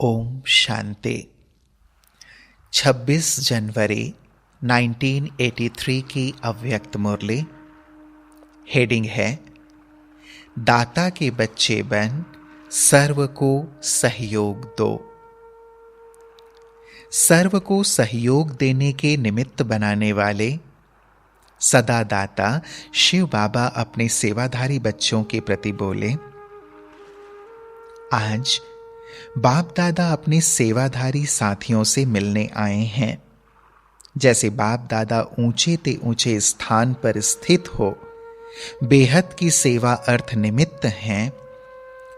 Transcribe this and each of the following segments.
ओम शांति। 26 जनवरी 1983 की अव्यक्त मुरली। हेडिंग है दाता के बच्चे बन सर्व को सहयोग दो। सर्व को सहयोग देने के निमित्त बनाने वाले सदा दाता शिव बाबा अपने सेवाधारी बच्चों के प्रति बोले, आज बाप दादा अपने सेवाधारी साथियों से मिलने आए हैं। जैसे बाप दादा ऊंचे ते ऊंचे स्थान पर स्थित हो, बेहद की सेवा अर्थ निमित्त हैं,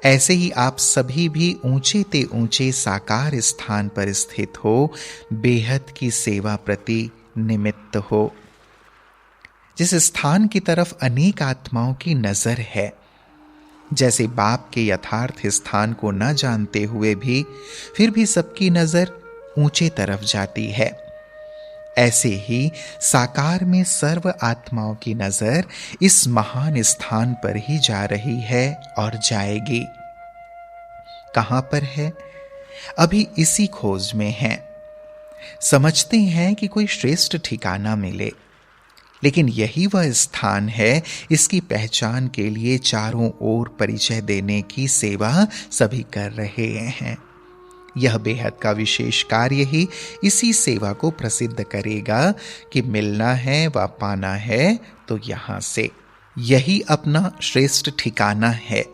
ऐसे ही आप सभी भी ऊंचे ते ऊंचे साकार स्थान पर स्थित हो, बेहद की सेवा प्रति निमित्त हो। जिस स्थान की तरफ अनेक आत्माओं की नजर है, जैसे बाप के यथार्थ स्थान को न जानते हुए भी फिर भी सबकी नजर ऊंचे तरफ जाती है, ऐसे ही साकार में सर्व आत्माओं की नजर इस महान स्थान पर ही जा रही है और जाएगी। कहां पर है? अभी इसी खोज में है। समझते हैं कि कोई श्रेष्ठ ठिकाना मिले, लेकिन यही वह स्थान है। इसकी पहचान के लिए चारों ओर परिचय देने की सेवा सभी कर रहे हैं। यह बेहद का विशेष कार्य ही इसी सेवा को प्रसिद्ध करेगा कि मिलना है व पाना है तो यहां से। यही अपना श्रेष्ठ ठिकाना है।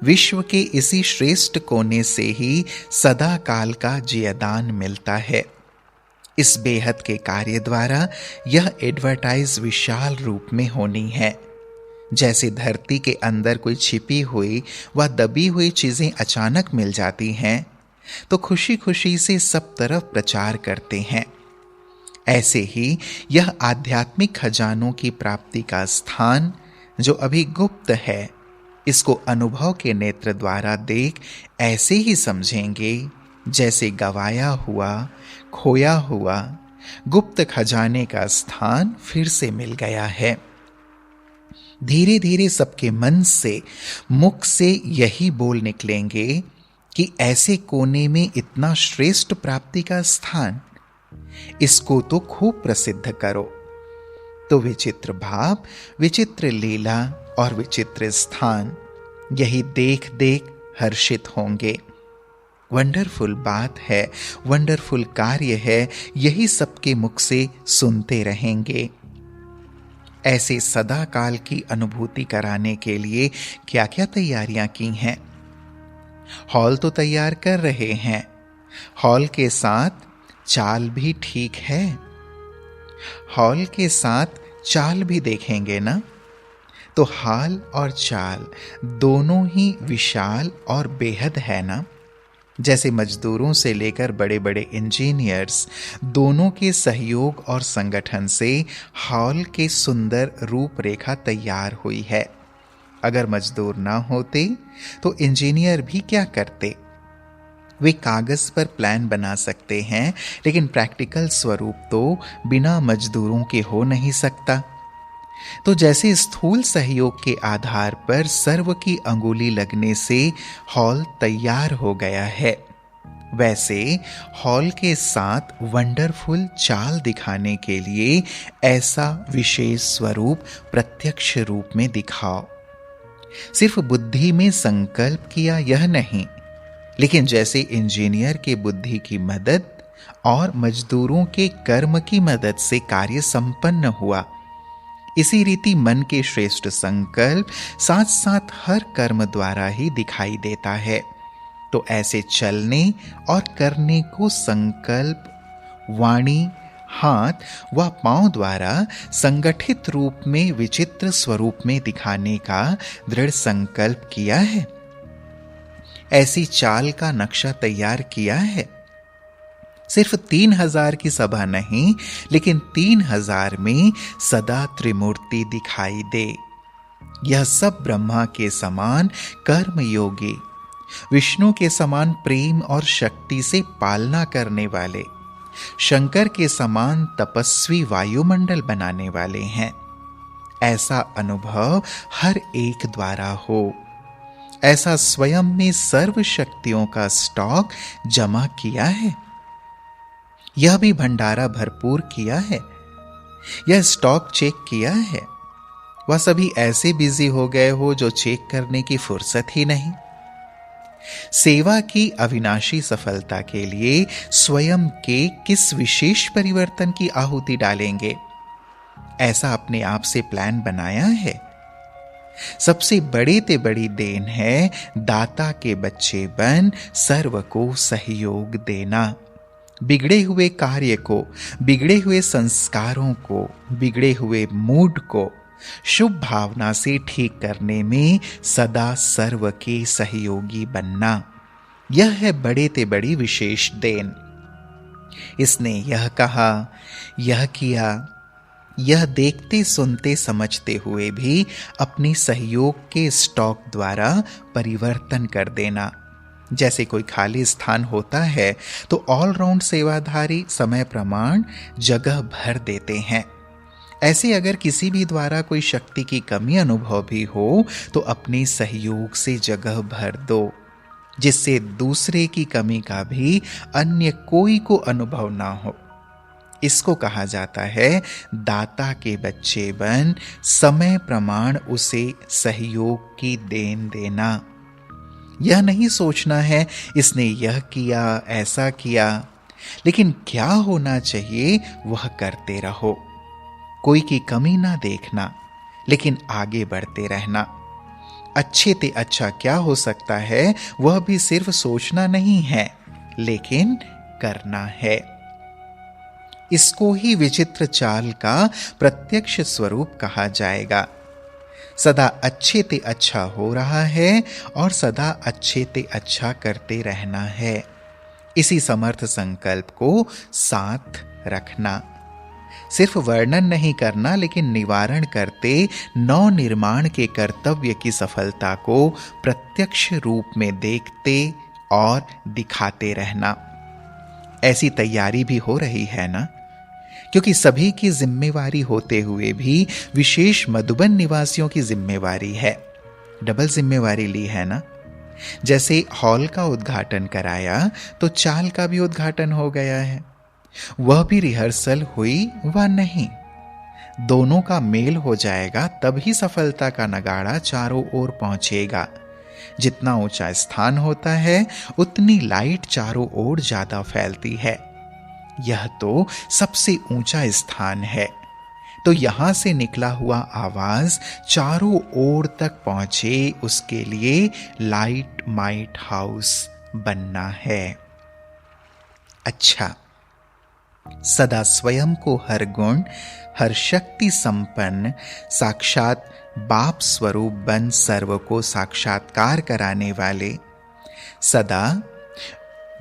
विश्व के इसी श्रेष्ठ कोने से ही सदा काल का जियदान मिलता है। इस बेहद के कार्य द्वारा यह एडवर्टाइज विशाल रूप में होनी है। जैसे धरती के अंदर कोई छिपी हुई व दबी हुई चीजें अचानक मिल जाती हैं, तो खुशी खुशी से सब तरफ प्रचार करते हैं, ऐसे ही यह आध्यात्मिक खजानों की प्राप्ति का स्थान जो अभी गुप्त है, इसको अनुभव के नेत्र द्वारा देख ऐसे ही समझेंगे जैसे गवाया हुआ, खोया हुआ गुप्त खजाने का स्थान फिर से मिल गया है। धीरे धीरे सबके मन से, मुख से यही बोल निकलेंगे कि ऐसे कोने में इतना श्रेष्ठ प्राप्ति का स्थान, इसको तो खूब प्रसिद्ध करो। तो विचित्र भाव, विचित्र लीला और विचित्र स्थान यही देख देख हर्षित होंगे। वंडरफुल बात है, वंडरफुल कार्य है, यही सबके मुख से सुनते रहेंगे। ऐसे सदा काल की अनुभूति कराने के लिए क्या क्या तैयारियां की हैं? हॉल तो तैयार कर रहे हैं, हॉल के साथ चाल भी ठीक है। हॉल के साथ चाल भी देखेंगे ना, तो हाल और चाल दोनों ही विशाल और बेहद है ना। जैसे मजदूरों से लेकर बड़े बड़े इंजीनियर्स दोनों के सहयोग और संगठन से हॉल के सुंदर रूपरेखा तैयार हुई है। अगर मजदूर ना होते तो इंजीनियर भी क्या करते? वे कागज पर प्लान बना सकते हैं, लेकिन प्रैक्टिकल स्वरूप तो बिना मजदूरों के हो नहीं सकता। तो जैसे स्थूल सहयोग के आधार पर सर्व की अंगुली लगने से हॉल तैयार हो गया है, वैसे हॉल के साथ वंडरफुल चाल दिखाने के लिए ऐसा विशेष स्वरूप प्रत्यक्ष रूप में दिखाओ। सिर्फ बुद्धि में संकल्प किया यह नहीं, लेकिन जैसे इंजीनियर के बुद्धि की मदद और मजदूरों के कर्म की मदद से कार्य संपन्न हुआ, इसी रीति मन के श्रेष्ठ संकल्प साथ साथ हर कर्म द्वारा ही दिखाई देता है। तो ऐसे चलने और करने को संकल्प, वाणी, हाथ व पांव द्वारा संगठित रूप में विचित्र स्वरूप में दिखाने का दृढ़ संकल्प किया है। ऐसी चाल का नक्शा तैयार किया है। सिर्फ 3000 की सभा नहीं, लेकिन 3000 में सदा त्रिमूर्ति दिखाई दे। यह सब ब्रह्मा के समान कर्म योगी, विष्णु के समान प्रेम और शक्ति से पालना करने वाले, शंकर के समान तपस्वी वायुमंडल बनाने वाले हैं। ऐसा अनुभव हर एक द्वारा हो। ऐसा स्वयं में सर्व शक्तियों का स्टॉक जमा किया है? यह भी भंडारा भरपूर किया है? यह स्टॉक चेक किया है? वह सभी ऐसे बिजी हो गए हो जो चेक करने की फुर्सत ही नहीं। सेवा की अविनाशी सफलता के लिए स्वयं के किस विशेष परिवर्तन की आहुति डालेंगे, ऐसा अपने आप से प्लान बनाया है? सबसे बड़ी ते बड़ी देन है दाता के बच्चे बन सर्व को सहयोग देना। बिगड़े हुए कार्य को, बिगड़े हुए संस्कारों को, बिगड़े हुए मूड को शुभ भावना से ठीक करने में सदा सर्व के सहयोगी बनना, यह है बड़े ते बड़ी विशेष देन। इसने यह कहा, यह किया, यह देखते सुनते समझते हुए भी अपनी सहयोग के स्टॉक द्वारा परिवर्तन कर देना। जैसे कोई खाली स्थान होता है तो ऑलराउंड सेवाधारी समय प्रमाण जगह भर देते हैं। ऐसे अगर किसी भी द्वारा कोई शक्ति की कमी अनुभव भी हो तो अपने सहयोग से जगह भर दो, जिससे दूसरे की कमी का भी अन्य कोई को अनुभव ना हो। इसको कहा जाता है दाता के बच्चे बन समय प्रमाण उसे सहयोग की देन देना। यह नहीं सोचना है इसने यह किया, ऐसा किया, लेकिन क्या होना चाहिए वह करते रहो। कोई की कमी ना देखना, लेकिन आगे बढ़ते रहना। अच्छे ते अच्छा क्या हो सकता है वह भी सिर्फ सोचना नहीं है, लेकिन करना है। इसको ही विचित्र चाल का प्रत्यक्ष स्वरूप कहा जाएगा। सदा अच्छे ते अच्छा हो रहा है और सदा अच्छे ते अच्छा करते रहना है। इसी समर्थ संकल्प को साथ रखना। सिर्फ वर्णन नहीं करना, लेकिन निवारण करते नव निर्माण के कर्तव्य की सफलता को प्रत्यक्ष रूप में देखते और दिखाते रहना। ऐसी तैयारी भी हो रही है ना? क्योंकि सभी की जिम्मेवारी होते हुए भी विशेष मधुबन निवासियों की जिम्मेवारी है। डबल जिम्मेवारी ली है ना? जैसे हॉल का उद्घाटन कराया तो चाल का भी उद्घाटन हो गया है। वह भी रिहर्सल हुई व नहीं, दोनों का मेल हो जाएगा तभी सफलता का नगाड़ा चारों ओर पहुंचेगा। जितना ऊंचा स्थान होता है उतनी लाइट चारों ओर ज्यादा फैलती है। यह तो सबसे ऊंचा स्थान है, तो यहां से निकला हुआ आवाज चारों ओर तक पहुंचे, उसके लिए लाइट माइट हाउस बनना है। अच्छा, सदा स्वयं को हर गुण हर शक्ति संपन्न साक्षात बाप स्वरूप बन सर्व को साक्षात्कार कराने वाले, सदा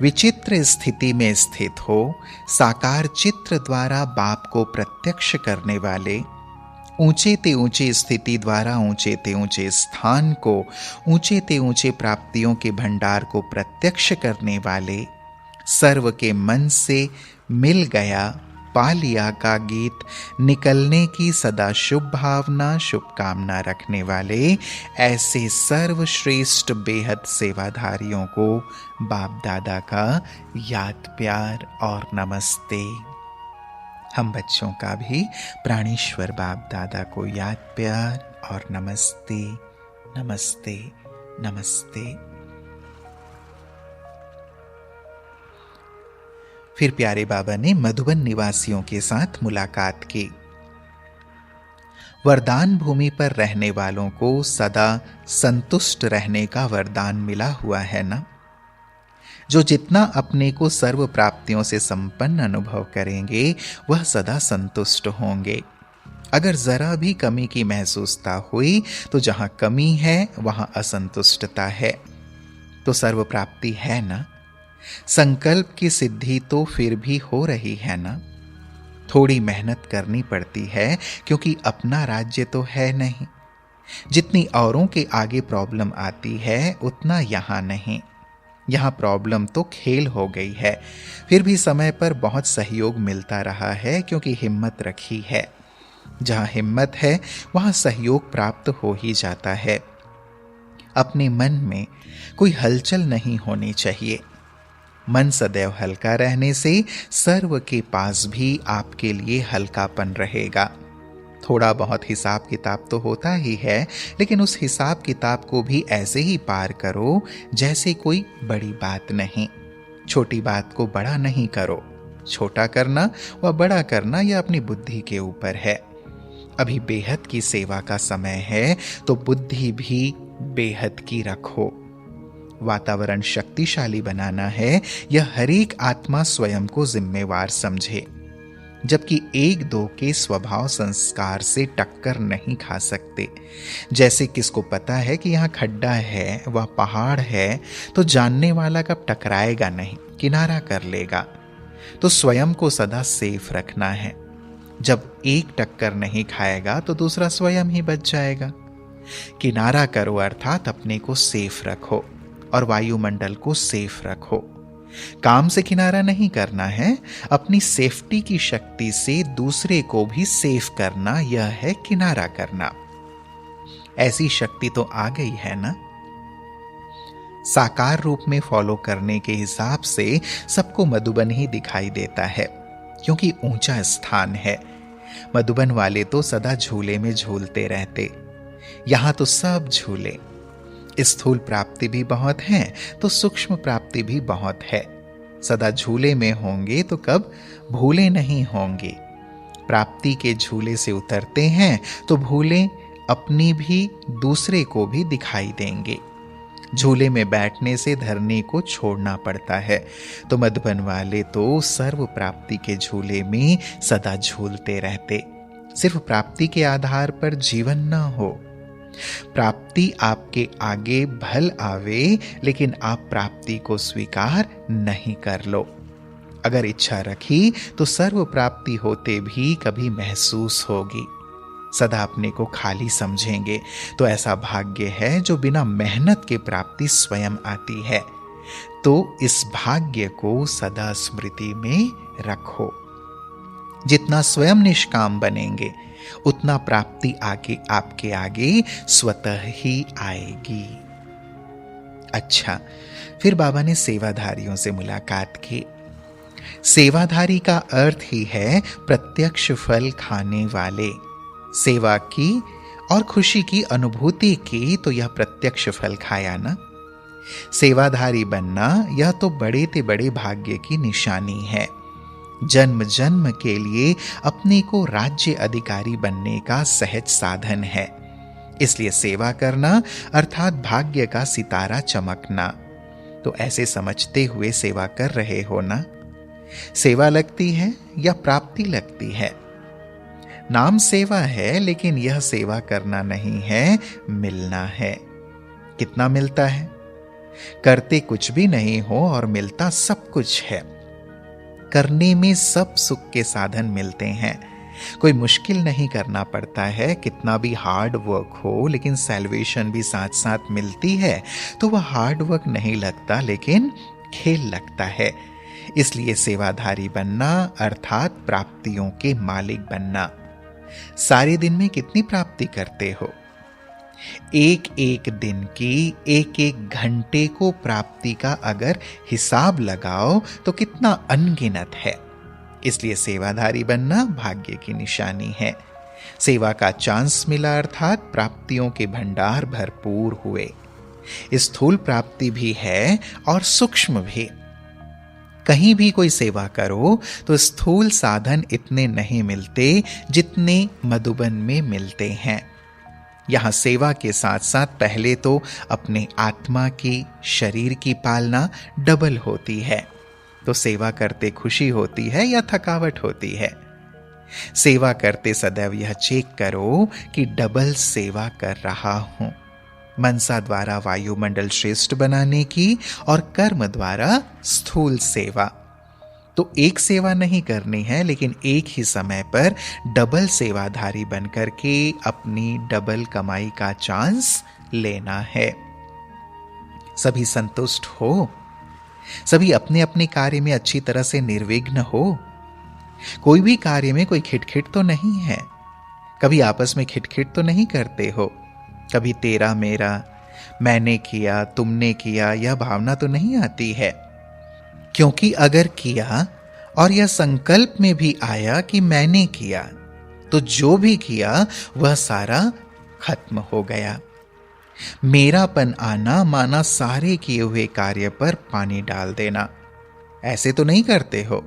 विचित्र स्थिति में स्थित हो साकार चित्र द्वारा बाप को प्रत्यक्ष करने वाले, ऊंचे ते ऊंचे स्थिति द्वारा ऊंचे ते ऊंचे स्थान को, ऊंचे ते ऊंचे प्राप्तियों के भंडार को प्रत्यक्ष करने वाले, सर्व के मन से मिल गया पा लिया का गीत निकलने की सदा शुभ भावना शुभकामना रखने वाले, ऐसे सर्वश्रेष्ठ बेहद सेवाधारियों को बाप दादा का याद प्यार और नमस्ते। हम बच्चों का भी प्राणेश्वर बाप दादा को याद प्यार और नमस्ते, नमस्ते, नमस्ते। फिर प्यारे बाबा ने मधुबन निवासियों के साथ मुलाकात की। वरदान भूमि पर रहने वालों को सदा संतुष्ट रहने का वरदान मिला हुआ है ना? जो जितना अपने को सर्व प्राप्तियों से संपन्न अनुभव करेंगे वह सदा संतुष्ट होंगे। अगर जरा भी कमी की महसूसता हुई तो जहां कमी है वहां असंतुष्टता है, तो सर्व प्राप्ति है ना? संकल्प की सिद्धि तो फिर भी हो रही है ना? थोड़ी मेहनत करनी पड़ती है क्योंकि अपना राज्य तो है नहीं। जितनी औरों के आगे प्रॉब्लम आती है उतना यहां नहीं। यहां प्रॉब्लम तो खेल हो गई है, फिर भी समय पर बहुत सहयोग मिलता रहा है क्योंकि हिम्मत रखी है। जहां हिम्मत है वहां सहयोग प्राप्त हो ही जाता है। अपने मन में कोई हलचल नहीं होनी चाहिए। मन सदैव हल्का रहने से सर्व के पास भी आपके लिए हल्कापन रहेगा। थोड़ा बहुत हिसाब किताब तो होता ही है, लेकिन उस हिसाब किताब को भी ऐसे ही पार करो जैसे कोई बड़ी बात नहीं। छोटी बात को बड़ा नहीं करो। छोटा करना व बड़ा करना यह अपनी बुद्धि के ऊपर है। अभी बेहद की सेवा का समय है, तो बुद्धि भी बेहद की रखो। वातावरण शक्तिशाली बनाना है, यह हर एक आत्मा स्वयं को जिम्मेवार समझे। जबकि एक दो के स्वभाव संस्कार से टक्कर नहीं खा सकते। जैसे किसको पता है कि यहाँ खड्डा है व पहाड़ है, तो जानने वाला कब टकराएगा नहीं, किनारा कर लेगा। तो स्वयं को सदा सेफ रखना है। जब एक टक्कर नहीं खाएगा तो दूसरा स्वयं ही बच जाएगा। किनारा करो अर्थात अपने को सेफ रखो और वायुमंडल को सेफ रखो। काम से किनारा नहीं करना है, अपनी सेफ्टी की शक्ति से दूसरे को भी सेफ करना, यह है किनारा करना। ऐसी शक्ति तो आ गई है ना। साकार रूप में फॉलो करने के हिसाब से सबको मधुबन ही दिखाई देता है, क्योंकि ऊंचा स्थान है। मधुबन वाले तो सदा झूले में झूलते रहते, यहां तो सब झूले। स्थूल प्राप्ति भी बहुत है तो सूक्ष्म प्राप्ति भी बहुत है। सदा झूले में होंगे तो कब भूले नहीं होंगे। प्राप्ति के झूले से उतरते हैं तो भूले अपनी भी दूसरे को भी दिखाई देंगे। झूले में बैठने से धरने को छोड़ना पड़ता है, तो मधुबन वाले तो सर्व प्राप्ति के झूले में सदा झूलते रहते। सिर्फ प्राप्ति के आधार पर जीवन न हो। प्राप्ति आपके आगे भल आवे, लेकिन आप प्राप्ति को स्वीकार नहीं कर लो। अगर इच्छा रखी तो सर्व प्राप्ति होते भी कभी महसूस होगी। सदा अपने को खाली समझेंगे तो ऐसा भाग्य है जो बिना मेहनत के प्राप्ति स्वयं आती है। तो इस भाग्य को सदा स्मृति में रखो। जितना स्वयं निष्काम बनेंगे उतना प्राप्ति आगे आपके आगे स्वतः ही आएगी। अच्छा, फिर बाबा ने सेवाधारियों से मुलाकात की। सेवाधारी का अर्थ ही है प्रत्यक्ष फल खाने वाले। सेवा की और खुशी की अनुभूति की तो यह प्रत्यक्ष फल खाया ना। सेवाधारी बनना यह तो बड़े ते बड़े भाग्य की निशानी है। जन्म जन्म के लिए अपने को राज्य अधिकारी बनने का सहज साधन है। इसलिए सेवा करना अर्थात भाग्य का सितारा चमकना। तो ऐसे समझते हुए सेवा कर रहे हो ना। सेवा लगती है या प्राप्ति लगती है। नाम सेवा है, लेकिन यह सेवा करना नहीं है, मिलना है। कितना मिलता है? करते कुछ भी नहीं हो और मिलता सब कुछ है। करने में सब सुख के साधन मिलते हैं। कोई मुश्किल नहीं करना पड़ता है। कितना भी हार्ड वर्क हो, लेकिन सैल्वेशन भी साथ साथ मिलती है, तो वह हार्ड वर्क नहीं लगता, लेकिन खेल लगता है। इसलिए सेवाधारी बनना अर्थात प्राप्तियों के मालिक बनना। सारे दिन में कितनी प्राप्ति करते हो? एक एक दिन की, एक एक घंटे को प्राप्ति का अगर हिसाब लगाओ तो कितना अनगिनत है। इसलिए सेवाधारी बनना भाग्य की निशानी है। सेवा का चांस मिला अर्थात प्राप्तियों के भंडार भरपूर हुए। स्थूल प्राप्ति भी है और सूक्ष्म भी। कहीं भी कोई सेवा करो तो स्थूल साधन इतने नहीं मिलते जितने मधुबन में मिलते हैं। यहां सेवा के साथ साथ पहले तो अपने आत्मा की, शरीर की पालना डबल होती है। तो सेवा करते खुशी होती है या थकावट होती है? सेवा करते सदैव यह चेक करो कि डबल सेवा कर रहा हूं। मनसा द्वारा वायुमंडल श्रेष्ठ बनाने की और कर्म द्वारा स्थूल सेवा। तो एक सेवा नहीं करनी है, लेकिन एक ही समय पर डबल सेवाधारी बनकर के अपनी डबल कमाई का चांस लेना है। सभी संतुष्ट हो, सभी अपने अपने कार्य में अच्छी तरह से निर्विघ्न हो। कोई भी कार्य में कोई खिटखिट तो नहीं है। कभी आपस में खिटखिट तो नहीं करते हो। कभी तेरा मेरा, मैंने किया, तुमने किया, यह भावना तो नहीं आती है। क्योंकि अगर किया और यह संकल्प में भी आया कि मैंने किया, तो जो भी किया वह सारा खत्म हो गया। मेरापन आना माना सारे किए हुए कार्य पर पानी डाल देना। ऐसे तो नहीं करते हो।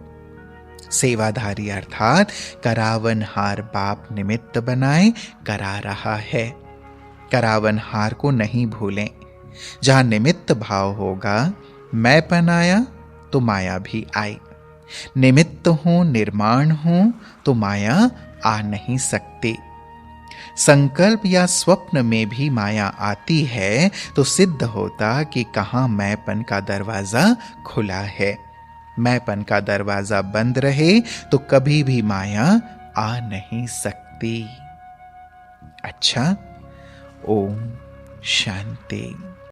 सेवाधारी अर्थात करावनहार बाप निमित्त बनाए करा रहा है। करावनहार को नहीं भूलें। जहां निमित्त भाव होगा, मैंपन आया तो माया भी आई। निमित्त हो, निर्माण हो तो माया आ नहीं सकती। संकल्प या स्वप्न में भी माया आती है तो सिद्ध होता कि कहां मैंपन का दरवाजा खुला है। मैंपन का दरवाजा बंद रहे तो कभी भी माया आ नहीं सकती। अच्छा, ओम शांति।